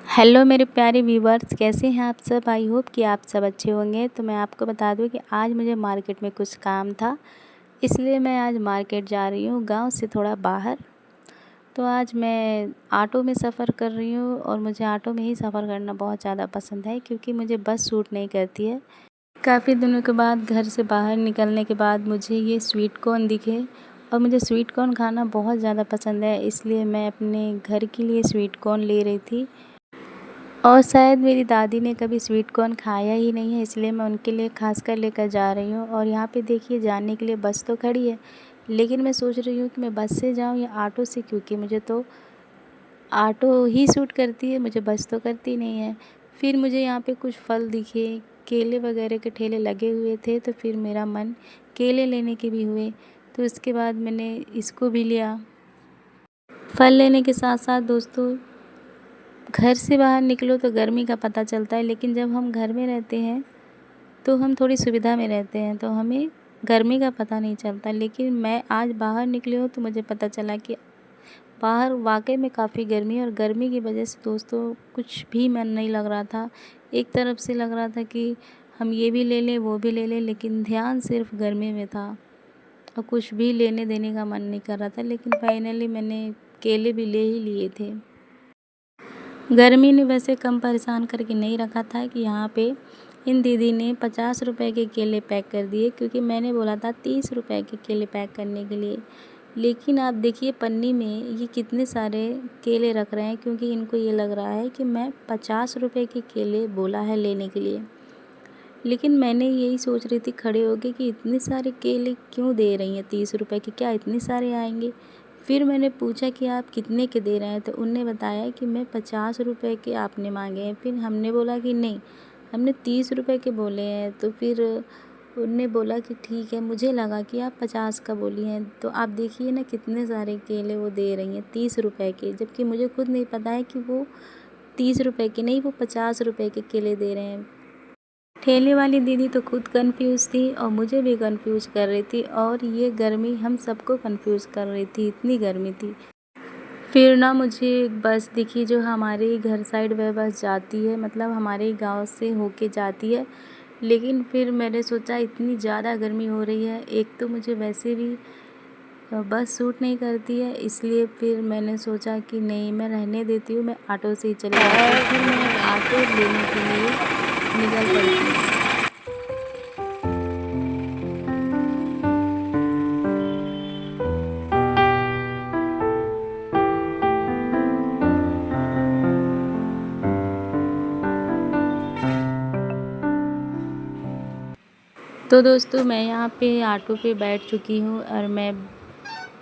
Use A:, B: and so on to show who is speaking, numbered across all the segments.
A: Hello मेरे प्यारे viewers, कैसे हैं आप सब। आई होप कि आप सब अच्छे होंगे। तो मैं आपको बता दूं कि आज मुझे मार्केट में कुछ काम था, इसलिए मैं आज मार्केट जा रही हूँ गांव से थोड़ा बाहर। तो आज मैं ऑटो में सफ़र कर रही हूँ और मुझे ऑटो में ही सफ़र करना बहुत ज़्यादा पसंद है, क्योंकि मुझे बस सूट नहीं करती है। काफ़ी दिनों के बाद घर से बाहर निकलने के बाद मुझे ये स्वीट कॉर्न दिखे और मुझे स्वीट कॉर्न खाना बहुत ज़्यादा पसंद है, इसलिए मैं अपने घर के लिए स्वीट कॉर्न ले रही थी। और शायद मेरी दादी ने कभी स्वीट कॉर्न खाया ही नहीं है, इसलिए मैं उनके लिए खास कर लेकर जा रही हूँ। और यहाँ पे देखिए, जाने के लिए बस तो खड़ी है, लेकिन मैं सोच रही हूँ कि मैं बस से जाऊँ या ऑटो से, क्योंकि मुझे तो ऑटो ही सूट करती है, मुझे बस तो करती नहीं है। फिर मुझे यहाँ पे कुछ फल दिखे, केले वगैरह के ठेले लगे हुए थे, तो फिर मेरा मन केले लेने के भी हुए। तो उसके बाद मैंने इसको भी लिया। फल लेने के साथ साथ दोस्तों, घर से बाहर निकलो तो गर्मी का पता चलता है, लेकिन जब हम घर में रहते हैं तो हम थोड़ी सुविधा में रहते हैं, तो हमें गर्मी का पता नहीं चलता। लेकिन मैं आज बाहर निकली हूँ तो मुझे पता चला कि बाहर वाकई में काफ़ी गर्मी है। और गर्मी की वजह से दोस्तों कुछ भी मन नहीं लग रहा था। एक तरफ से लग रहा था कि हम ये भी ले लें वो भी ले लें, लेकिन ध्यान सिर्फ गर्मी में था और कुछ भी लेने देने का मन नहीं कर रहा था। लेकिन फाइनली मैंने केले भी ले ही लिए थे। गर्मी ने वैसे कम परेशान करके नहीं रखा था कि यहाँ पे इन दीदी ने 50 रुपए के केले पैक कर दिए, क्योंकि मैंने बोला था 30 रुपए के केले पैक करने के लिए। लेकिन आप देखिए पन्नी में ये कितने सारे केले रख रहे हैं, क्योंकि इनको ये लग रहा है कि मैं 50 रुपए के केले बोला है लेने के लिए। लेकिन मैंने यही सोच रही थी खड़े होके कि इतने सारे केले क्यों दे रही हैं 30 रुपए के, क्या इतने सारे आएंगे। फिर मैंने पूछा कि आप कितने के दे रहे हैं, तो उनने बताया कि मैं 50 रुपए के आपने मांगे हैं। फिर हमने बोला कि नहीं, हमने 30 रुपए के बोले हैं। तो फिर उनने बोला कि ठीक है, मुझे लगा कि आप 50 का बोली हैं। तो आप देखिए ना कितने सारे केले वो दे रही हैं 30 रुपए के, जबकि मुझे खुद नहीं पता है कि वो 30 रुपए के नहीं, वो 50 रुपए के केले दे रहे हैं। ठेले वाली दीदी तो खुद कंफ्यूज थी और मुझे भी कंफ्यूज कर रही थी, और ये गर्मी हम सबको कंफ्यूज कर रही थी, इतनी गर्मी थी। फिर ना मुझे एक बस दिखी जो हमारे ही घर साइड वह बस जाती है, मतलब हमारे ही गांव से होके जाती है। लेकिन फिर मैंने सोचा इतनी ज़्यादा गर्मी हो रही है, एक तो मुझे वैसे भी बस सूट नहीं करती है, इसलिए फिर मैंने सोचा कि नहीं, मैं रहने देती हूँ, मैं ऑटो से ही चली जाती हूँ। फिर मैं ऑटो लेने के लिए निकल पड़ती हूँ। तो दोस्तों, मैं यहाँ पे ऑटो पे बैठ चुकी हूँ और मैं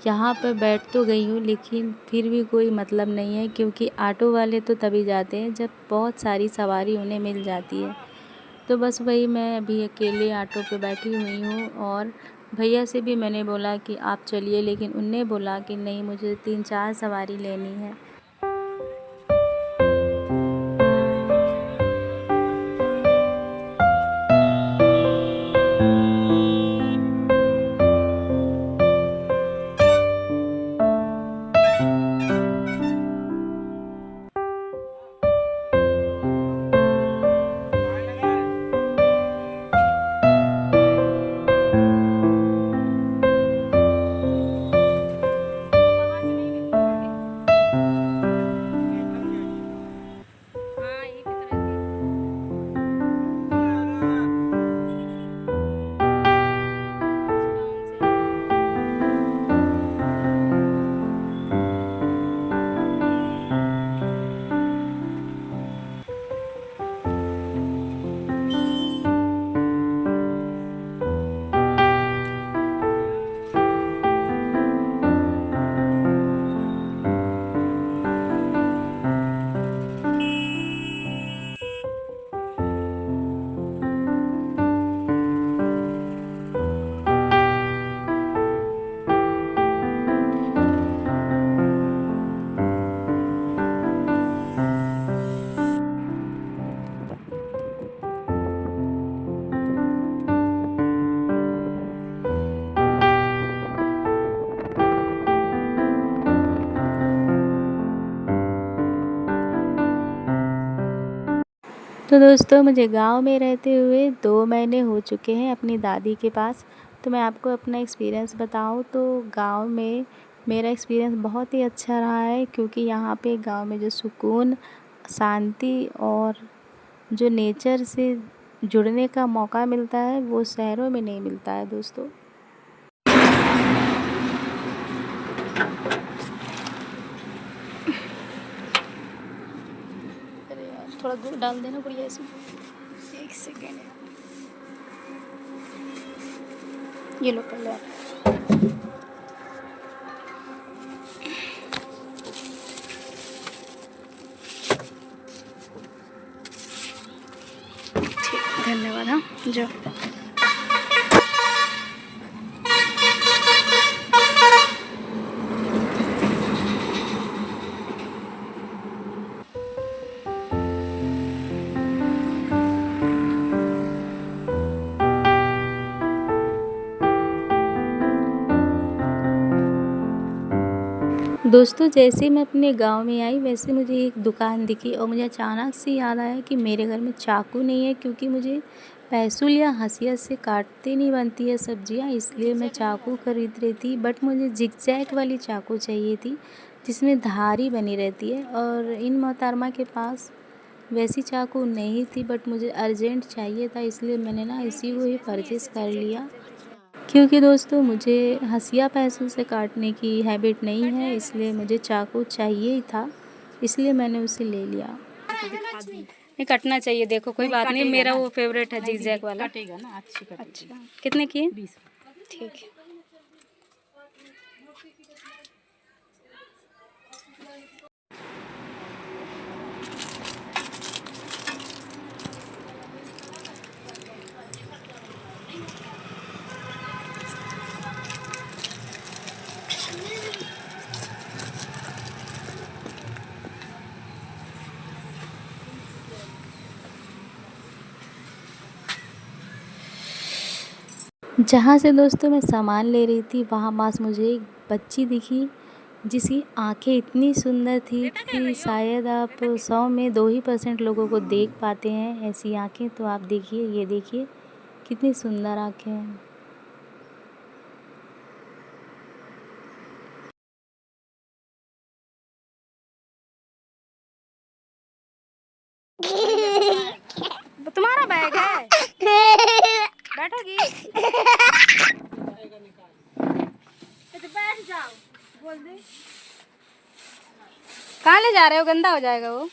A: यहाँ पर बैठ तो गई हूँ, लेकिन फिर भी कोई मतलब नहीं है, क्योंकि ऑटो वाले तो तभी जाते हैं जब बहुत सारी सवारी उन्हें मिल जाती है। तो बस वही, मैं अभी अकेले ऑटो पे बैठी हुई हूँ। और भैया से भी मैंने बोला कि आप चलिए, लेकिन उनने बोला कि नहीं, मुझे 3-4 सवारी लेनी है। तो दोस्तों मुझे गांव में रहते हुए 2 महीने हो चुके हैं अपनी दादी के पास। तो मैं आपको अपना एक्सपीरियंस बताऊं तो गांव में मेरा एक्सपीरियंस बहुत ही अच्छा रहा है, क्योंकि यहाँ पे गांव में जो सुकून, शांति और जो नेचर से जुड़ने का मौका मिलता है वो शहरों में नहीं मिलता है दोस्तों। अरे यार थोड़ा गुड़ डाल देना बढ़िया इसमें। एक सेकेंड, ये लो पहले आप। ठीक, धन्यवाद। हाँ जाओ। दोस्तों जैसे ही मैं अपने गांव में आई वैसे मुझे एक दुकान दिखी और मुझे अचानक से याद आया कि मेरे घर में चाकू नहीं है, क्योंकि मुझे पैसुल या हंसिया से काटते नहीं बनती है सब्जियां, इसलिए मैं चाकू खरीद रही थी। बट मुझे जिगजैग वाली चाकू चाहिए थी जिसमें धारी बनी रहती है, और इन मोहतरमा के पास वैसी चाकू नहीं थी। बट मुझे अर्जेंट चाहिए था, इसलिए मैंने ना इसी को ही परचेज़ कर लिया, क्योंकि दोस्तों मुझे हंसिया पैसों से काटने की हैबिट नहीं है, इसलिए मुझे चाकू चाहिए ही था, इसलिए मैंने उसे ले लिया। नहीं कटना चाहिए, देखो कोई बात नहीं, मेरा वो फेवरेट है जिगजैग वाला।
B: कटेगा ना, अच्छी कटेगी।
A: अच्छा कितने की है?
B: 20।
A: ठीक है। जहाँ से दोस्तों मैं सामान ले रही थी वहाँ पास मुझे एक बच्ची दिखी जिसकी आंखें इतनी सुंदर थी कि शायद आप 100 में 2% लोगों को देख पाते हैं ऐसी आंखें। तो आप देखिए, ये देखिए कितनी सुंदर आंखें हैं। तुम्हारा बैग है, बैठोगी? तो बैठ जाओ, बोल दे। कहाँ ले जा रहे हो? गंदा हो जाएगा वो।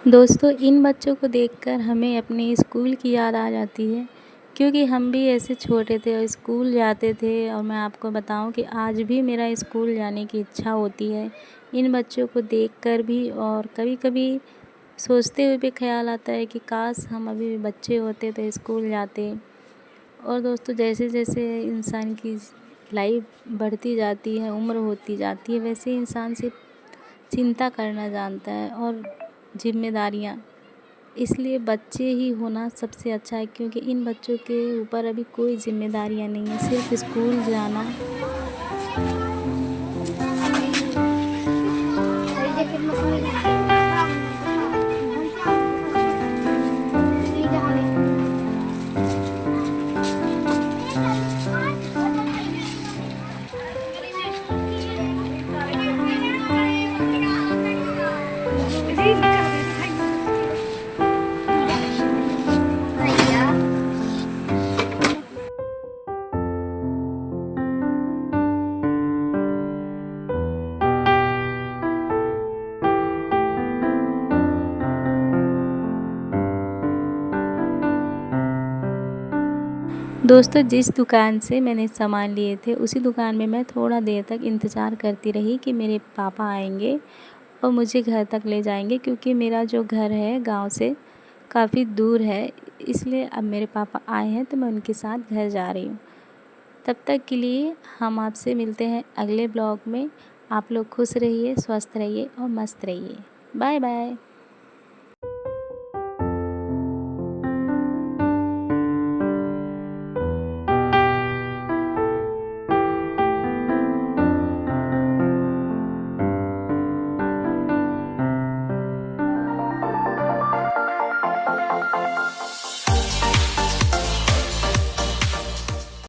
A: दोस्तों इन बच्चों को देखकर हमें अपने स्कूल की याद आ जाती है, क्योंकि हम भी ऐसे छोटे थे और स्कूल जाते थे। और मैं आपको बताऊं कि आज भी मेरा स्कूल जाने की इच्छा होती है इन बच्चों को देखकर भी, और कभी कभी सोचते हुए भी ख्याल आता है कि काश हम अभी भी बच्चे होते तो स्कूल जाते। और दोस्तों जैसे जैसे इंसान की लाइफ बढ़ती जाती है, उम्र होती जाती है, वैसे इंसान सिर्फ चिंता करना जानता है और जिम्मेदारियाँ। इसलिए बच्चे ही होना सबसे अच्छा है, क्योंकि इन बच्चों के ऊपर अभी कोई ज़िम्मेदारियाँ नहीं है, सिर्फ स्कूल जाना। दोस्तों, जिस दुकान से मैंने सामान लिए थे उसी दुकान में मैं थोड़ा देर तक इंतज़ार करती रही कि मेरे पापा आएंगे और मुझे घर तक ले जाएंगे, क्योंकि मेरा जो घर है गांव से काफ़ी दूर है। इसलिए अब मेरे पापा आए हैं तो मैं उनके साथ घर जा रही हूँ। तब तक के लिए हम आपसे मिलते हैं अगले ब्लॉग में। आप लोग खुश रहिए, स्वस्थ रहिए और मस्त रहिए। Bye bye.